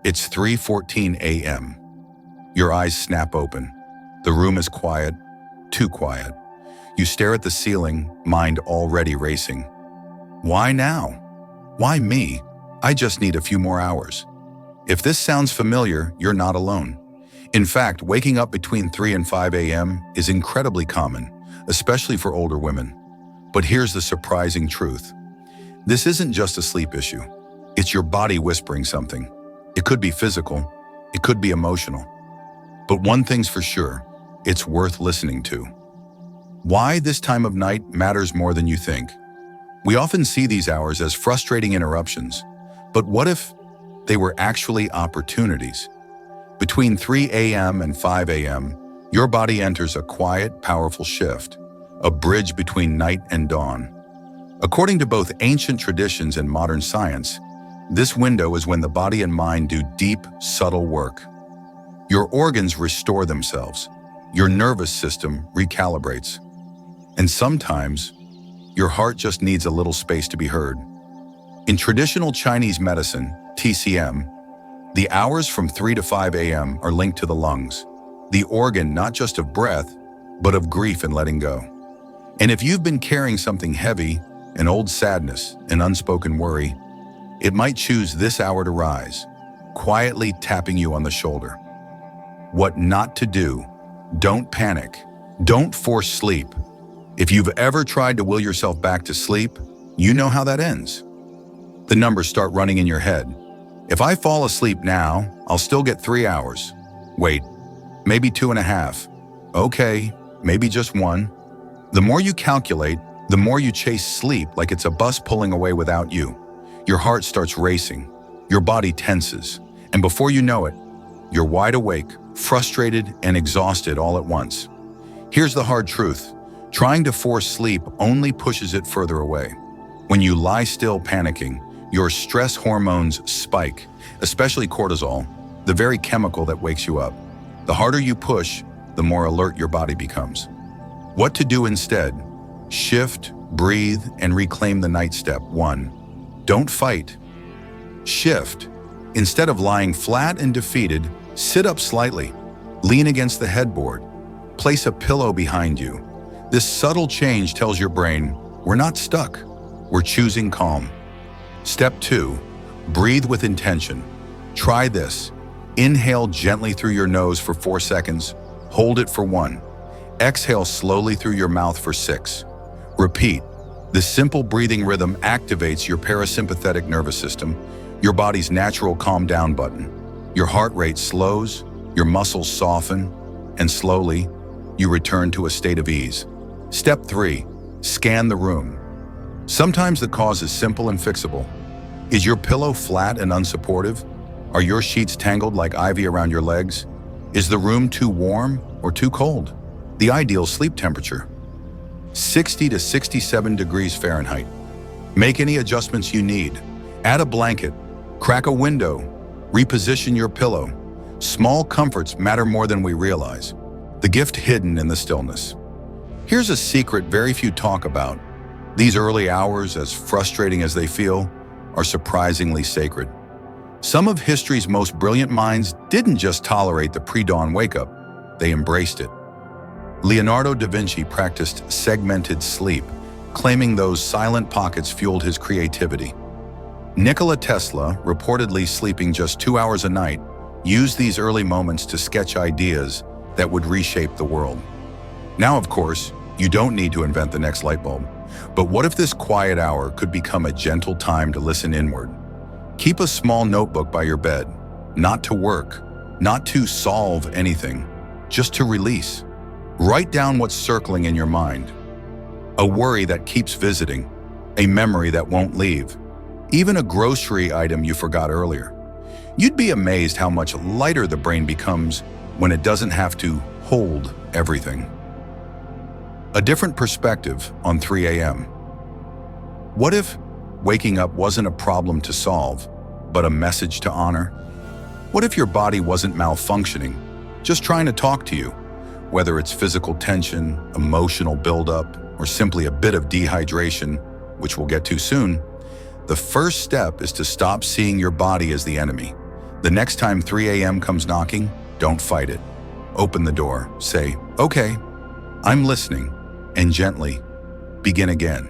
It's 3:14 a.m. Your eyes snap open. The room is quiet, too quiet. You stare at the ceiling, mind already racing. Why now? Why me? I just need a few more hours. If this sounds familiar, you're not alone. In fact, waking up between 3 and 5 a.m. is incredibly common, especially for older women. But here's the surprising truth. This isn't just a sleep issue. It's your body whispering something. It could be physical, it could be emotional. But one thing's for sure, it's worth listening to. Why this time of night matters more than you think. We often see these hours as frustrating interruptions, but what if they were actually opportunities? Between 3 a.m. and 5 a.m., your body enters a quiet, powerful shift, a bridge between night and dawn. According to both ancient traditions and modern science, this window is when the body and mind do deep, subtle work. Your organs restore themselves. Your nervous system recalibrates. And sometimes, your heart just needs a little space to be heard. In traditional Chinese medicine, TCM, the hours from 3 to 5 a.m. are linked to the lungs, the organ not just of breath, but of grief and letting go. And if you've been carrying something heavy, an old sadness, an unspoken worry, it might choose this hour to rise, quietly tapping you on the shoulder. What not to do. Don't panic. Don't force sleep. If you've ever tried to will yourself back to sleep, you know how that ends. The numbers start running in your head. If I fall asleep now, I'll still get 3 hours. Wait, maybe 2.5. Okay, maybe just 1. The more you calculate, the more you chase sleep like it's a bus pulling away without you. Your heart starts racing, your body tenses, and before you know it, you're wide awake, frustrated, and exhausted all at once. Here's the hard truth. Trying to force sleep only pushes it further away. When you lie still panicking, your stress hormones spike, especially cortisol, the very chemical that wakes you up. The harder you push, the more alert your body becomes. What to do instead? Shift, breathe, and reclaim the night step. 1. Don't fight. Shift. Instead of lying flat and defeated, sit up slightly. Lean against the headboard. Place a pillow behind you. This subtle change tells your brain, we're not stuck, we're choosing calm. Step 2, breathe with intention. Try this. Inhale gently through your nose for 4 seconds. Hold it for 1. Exhale slowly through your mouth for 6. Repeat. This simple breathing rhythm activates your parasympathetic nervous system, your body's natural calm down button. Your heart rate slows, your muscles soften, and slowly, you return to a state of ease. Step 3, scan the room. Sometimes the cause is simple and fixable. Is your pillow flat and unsupportive? Are your sheets tangled like ivy around your legs? Is the room too warm or too cold? The ideal sleep temperature: 60 to 67 degrees Fahrenheit. Make any adjustments you need. Add a blanket, crack a window, reposition your pillow. Small comforts matter more than we realize. The gift hidden in the stillness. Here's a secret very few talk about. These early hours, as frustrating as they feel, are surprisingly sacred. Some of history's most brilliant minds didn't just tolerate the pre-dawn wake-up, they embraced it. Leonardo da Vinci practiced segmented sleep, claiming those silent pockets fueled his creativity. Nikola Tesla, reportedly sleeping just 2 hours a night, used these early moments to sketch ideas that would reshape the world. Now, of course, you don't need to invent the next light bulb. But what if this quiet hour could become a gentle time to listen inward? Keep a small notebook by your bed, not to work, not to solve anything, just to release. Write down what's circling in your mind. A worry that keeps visiting, a memory that won't leave, even a grocery item you forgot earlier. You'd be amazed how much lighter the brain becomes when it doesn't have to hold everything. A different perspective on 3 a.m. What if waking up wasn't a problem to solve, but a message to honor? What if your body wasn't malfunctioning, just trying to talk to you? Whether it's physical tension, emotional buildup, or simply a bit of dehydration, which we'll get to soon, the first step is to stop seeing your body as the enemy. The next time 3 a.m. comes knocking, don't fight it. Open the door, say, "Okay, I'm listening," and gently begin again.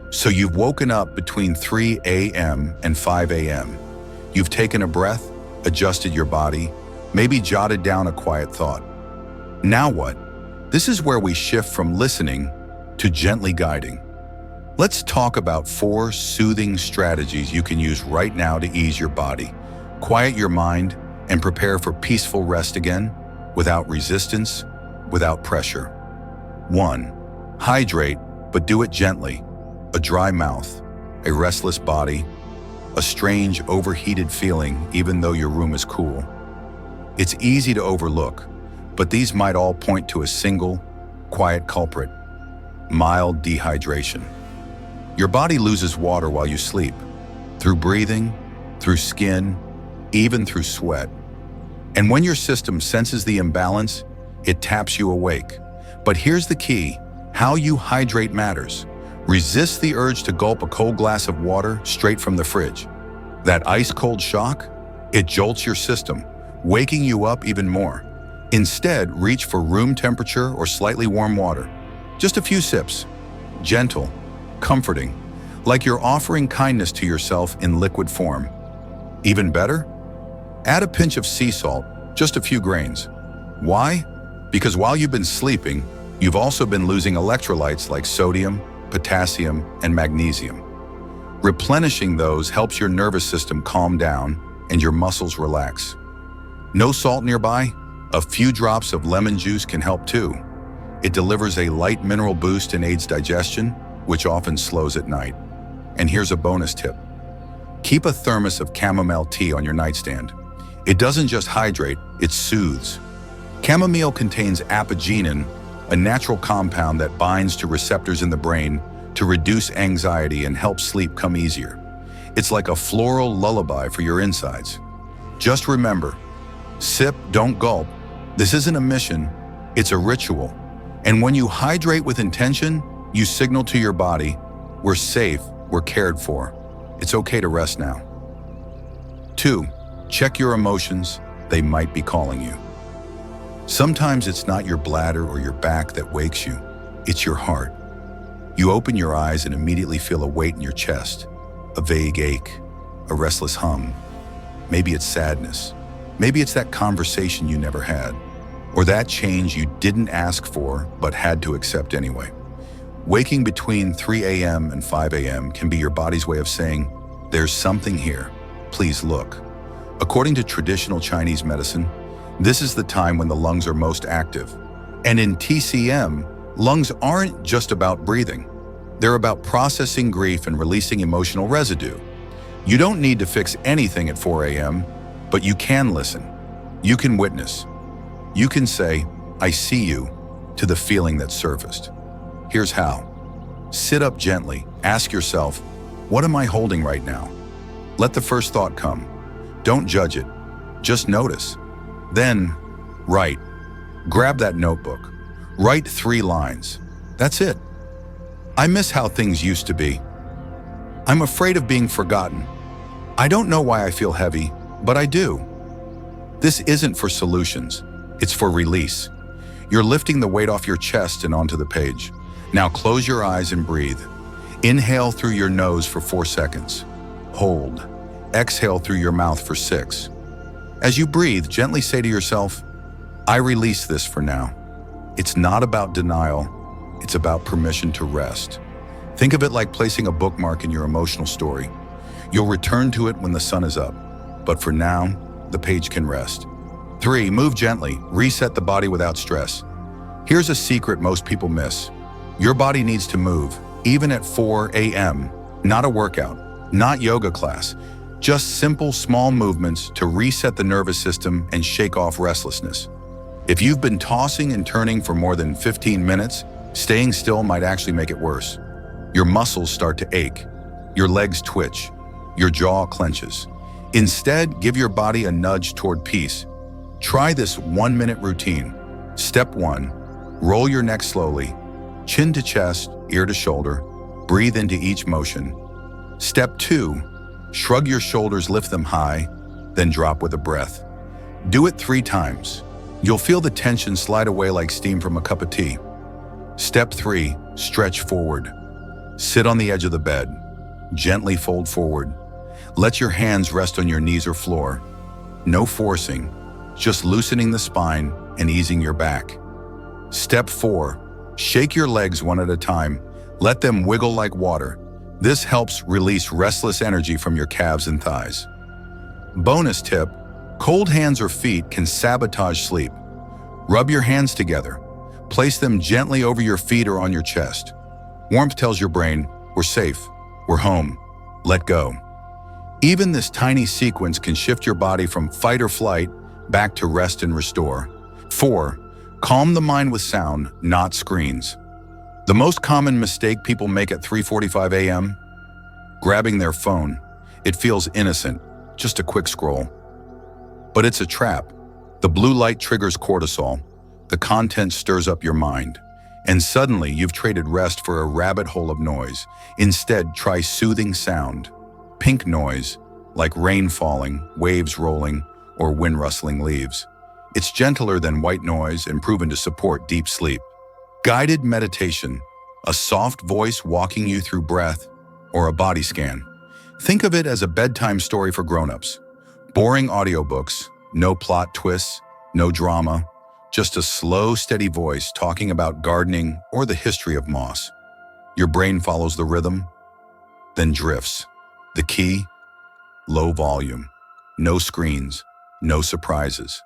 So you've woken up between 3 a.m. and 5 a.m. You've taken a breath, adjusted your body, maybe jotted down a quiet thought. Now what? This is where we shift from listening to gently guiding. Let's talk about 4 soothing strategies you can use right now to ease your body, quiet your mind, and prepare for peaceful rest again, without resistance, without pressure. 1. Hydrate, but do it gently. A dry mouth, a restless body, a strange overheated feeling even though your room is cool. It's easy to overlook, but these might all point to a single, quiet culprit: mild dehydration. Your body loses water while you sleep, through breathing, through skin, even through sweat. And when your system senses the imbalance, it taps you awake. But here's the key: how you hydrate matters. Resist the urge to gulp a cold glass of water straight from the fridge. That ice-cold shock, it jolts your system, waking you up even more. Instead, reach for room temperature or slightly warm water. Just a few sips. Gentle, comforting, like you're offering kindness to yourself in liquid form. Even better? Add a pinch of sea salt, just a few grains. Why? Because while you've been sleeping, you've also been losing electrolytes like sodium, potassium, and magnesium. Replenishing those helps your nervous system calm down and your muscles relax. No salt nearby? A few drops of lemon juice can help too. It delivers a light mineral boost and aids digestion, which often slows at night. And here's a bonus tip. Keep a thermos of chamomile tea on your nightstand. It doesn't just hydrate, it soothes. Chamomile contains apigenin, a natural compound that binds to receptors in the brain to reduce anxiety and help sleep come easier. It's like a floral lullaby for your insides. Just remember, sip, don't gulp. This isn't a mission, it's a ritual. And when you hydrate with intention, you signal to your body, we're safe, we're cared for. It's okay to rest now. 2. Check your emotions, they might be calling you. Sometimes it's not your bladder or your back that wakes you, it's your heart. You open your eyes and immediately feel a weight in your chest, a vague ache, a restless hum. Maybe it's sadness. Maybe it's that conversation you never had, or that change you didn't ask for but had to accept anyway. Waking between 3 a.m. and 5 a.m. can be your body's way of saying, there's something here, please look. According to traditional Chinese medicine, this is the time when the lungs are most active. And in TCM, lungs aren't just about breathing. They're about processing grief and releasing emotional residue. You don't need to fix anything at 4 a.m., but you can listen. You can witness. You can say, I see you, to the feeling that surfaced. Here's how. Sit up gently. Ask yourself, what am I holding right now? Let the first thought come. Don't judge it. Just notice. Then, write. Grab that notebook. Write 3 lines. That's it. I miss how things used to be. I'm afraid of being forgotten. I don't know why I feel heavy, but I do. This isn't for solutions. It's for release. You're lifting the weight off your chest and onto the page. Now close your eyes and breathe. Inhale through your nose for 4 seconds. Hold. Exhale through your mouth for 6. As you breathe, gently say to yourself, I release this for now. It's not about denial. It's about permission to rest. Think of it like placing a bookmark in your emotional story. You'll return to it when the sun is up. But for now, the page can rest. 3. Move gently. Reset the body without stress. Here's a secret most people miss. Your body needs to move, even at 4 a.m. Not a workout, not yoga class. Just simple, small movements to reset the nervous system and shake off restlessness. If you've been tossing and turning for more than 15 minutes, staying still might actually make it worse. Your muscles start to ache. Your legs twitch. Your jaw clenches. Instead, give your body a nudge toward peace. Try this 1-minute routine. Step 1, roll your neck slowly, chin to chest, ear to shoulder. Breathe into each motion. Step 2, shrug your shoulders, lift them high. then drop with a breath. Do it 3 times. You'll feel the tension slide away like steam from a cup of tea. Step 3, stretch forward. Sit on the edge of the bed. Gently fold forward. Let your hands rest on your knees or floor. No forcing, just loosening the spine and easing your back. Step 4, shake your legs one at a time. Let them wiggle like water. This helps release restless energy from your calves and thighs. Bonus tip, cold hands or feet can sabotage sleep. Rub your hands together. Place them gently over your feet or on your chest. Warmth tells your brain, we're safe, we're home, let go. Even this tiny sequence can shift your body from fight or flight back to rest and restore. 4, calm the mind with sound, not screens. The most common mistake people make at 3:45 a.m.? Grabbing their phone. It feels innocent, just a quick scroll. But it's a trap. The blue light triggers cortisol. The content stirs up your mind. And suddenly you've traded rest for a rabbit hole of noise. Instead, try soothing sound. Pink noise, like rain falling, waves rolling, or wind rustling leaves. It's gentler than white noise and proven to support deep sleep. Guided meditation, a soft voice walking you through breath, or a body scan. Think of it as a bedtime story for grown-ups. Boring audiobooks, no plot twists, no drama, just a slow, steady voice talking about gardening or the history of moss. Your brain follows the rhythm, then drifts. The key? Low volume, no screens, no surprises.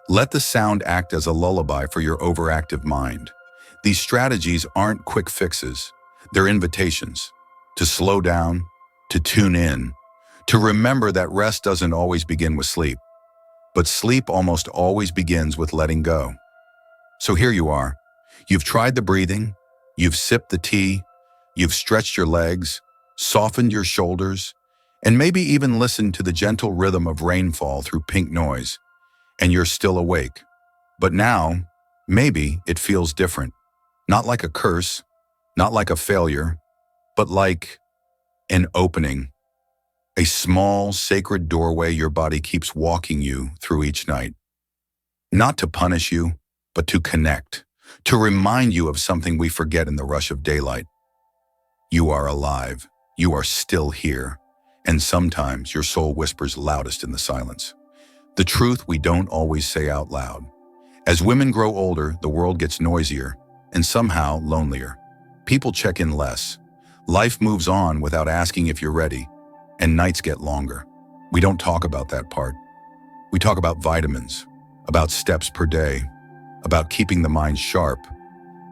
Let the sound act as a lullaby for your overactive mind. These strategies aren't quick fixes. They're invitations to slow down, to tune in, to remember that rest doesn't always begin with sleep, but sleep almost always begins with letting go. So here you are. You've tried the breathing, you've sipped the tea, you've stretched your legs, softened your shoulders, and maybe even listened to the gentle rhythm of rainfall through pink noise, and you're still awake. But now, maybe it feels different. Not like a curse, not like a failure, but like an opening. A small, sacred doorway your body keeps walking you through each night. Not to punish you, but to connect, to remind you of something we forget in the rush of daylight. You are alive. You are still here. And sometimes your soul whispers loudest in the silence. The truth we don't always say out loud. As women grow older, the world gets noisier and somehow lonelier. People check in less. Life moves on without asking if you're ready, and nights get longer. We don't talk about that part. We talk about vitamins, about steps per day, about keeping the mind sharp,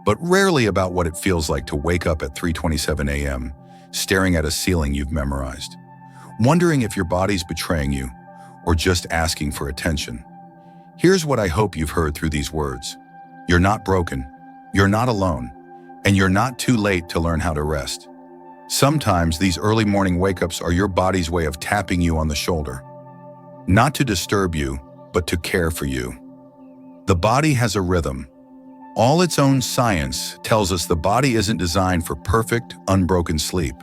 but rarely about what it feels like to wake up at 3:27 a.m., staring at a ceiling you've memorized, wondering if your body's betraying you or just asking for attention. Here's what I hope you've heard through these words. You're not broken, you're not alone, and you're not too late to learn how to rest. Sometimes these early morning wake-ups are your body's way of tapping you on the shoulder. Not to disturb you, but to care for you. The body has a rhythm. All its own science tells us the body isn't designed for perfect, unbroken sleep.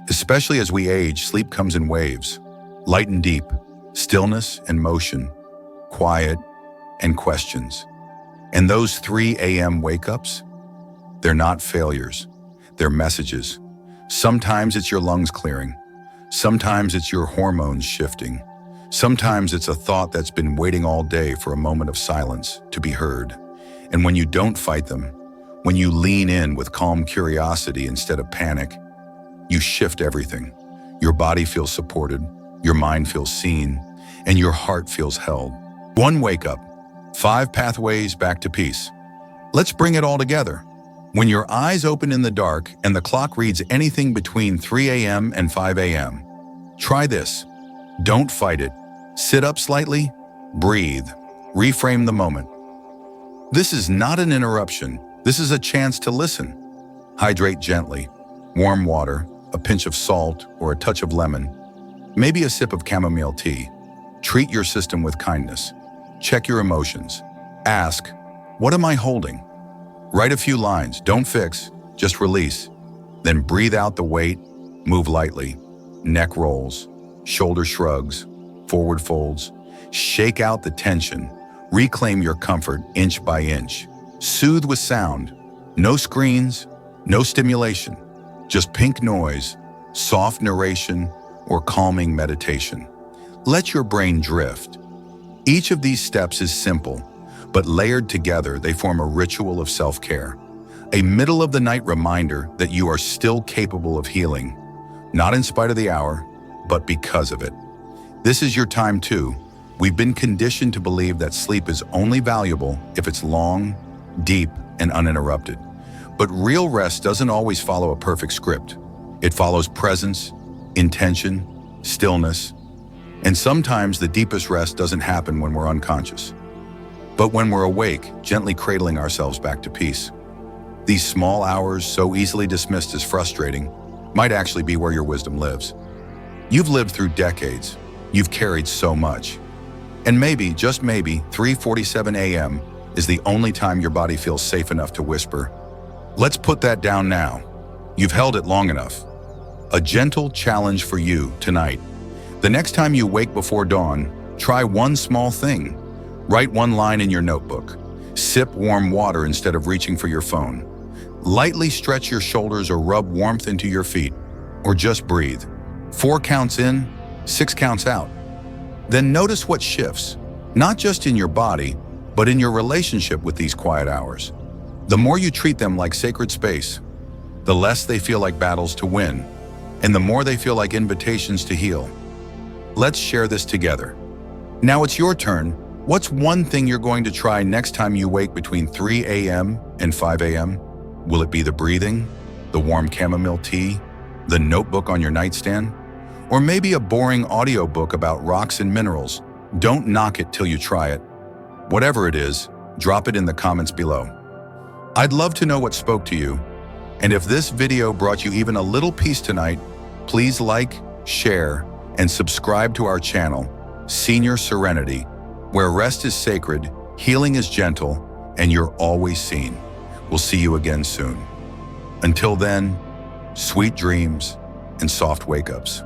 Especially as we age, sleep comes in waves. Light and deep, stillness and motion, quiet and questions. And those 3 a.m. wake-ups, they're not failures, they're messages. Sometimes it's your lungs clearing. Sometimes it's your hormones shifting. Sometimes it's a thought that's been waiting all day for a moment of silence to be heard. And when you don't fight them, when you lean in with calm curiosity instead of panic, you shift everything. Your body feels supported, your mind feels seen, and your heart feels held. 1 wake-up, 5 pathways back to peace. Let's bring it all together. When your eyes open in the dark and the clock reads anything between 3 a.m. and 5 a.m., try this. Don't fight it. Sit up slightly, breathe, reframe the moment. This is not an interruption. This is a chance to listen. Hydrate gently. Warm water, a pinch of salt or a touch of lemon, maybe a sip of chamomile tea. Treat your system with kindness. Check your emotions. Ask, what am I holding? Write a few lines. Don't fix, just release. Then breathe out the weight, move lightly. Neck rolls, shoulder shrugs, forward folds. Shake out the tension. Reclaim your comfort inch by inch. Soothe with sound. No screens, no stimulation. Just pink noise, soft narration, or calming meditation. Let your brain drift. Each of these steps is simple, but layered together, they form a ritual of self-care. A middle-of-the-night reminder that you are still capable of healing, not in spite of the hour, but because of it. This is your time too. We've been conditioned to believe that sleep is only valuable if it's long, deep, and uninterrupted. But real rest doesn't always follow a perfect script. It follows presence, intention, stillness, and sometimes the deepest rest doesn't happen when we're unconscious, but when we're awake, gently cradling ourselves back to peace. These small hours, so easily dismissed as frustrating, might actually be where your wisdom lives. You've lived through decades. You've carried so much. And maybe, just maybe, 3:47 a.m. is the only time your body feels safe enough to whisper, "Let's put that down now." You've held it long enough. A gentle challenge for you tonight. The next time you wake before dawn, try one small thing. Write one line in your notebook. Sip warm water instead of reaching for your phone. Lightly stretch your shoulders or rub warmth into your feet. Or just breathe. 4 counts in, 6 counts out. Then notice what shifts, not just in your body, but in your relationship with these quiet hours. The more you treat them like sacred space, the less they feel like battles to win, and the more they feel like invitations to heal. Let's share this together. Now it's your turn. What's one thing you're going to try next time you wake between 3 a.m. and 5 a.m.? Will it be the breathing, the warm chamomile tea, the notebook on your nightstand? Or maybe a boring audiobook about rocks and minerals? Don't knock it till you try it. Whatever it is, drop it in the comments below. I'd love to know what spoke to you. And if this video brought you even a little peace tonight, please like, share, and subscribe to our channel, Senior Serenity, where rest is sacred, healing is gentle, and you're always seen. We'll see you again soon. Until then, sweet dreams and soft wake-ups.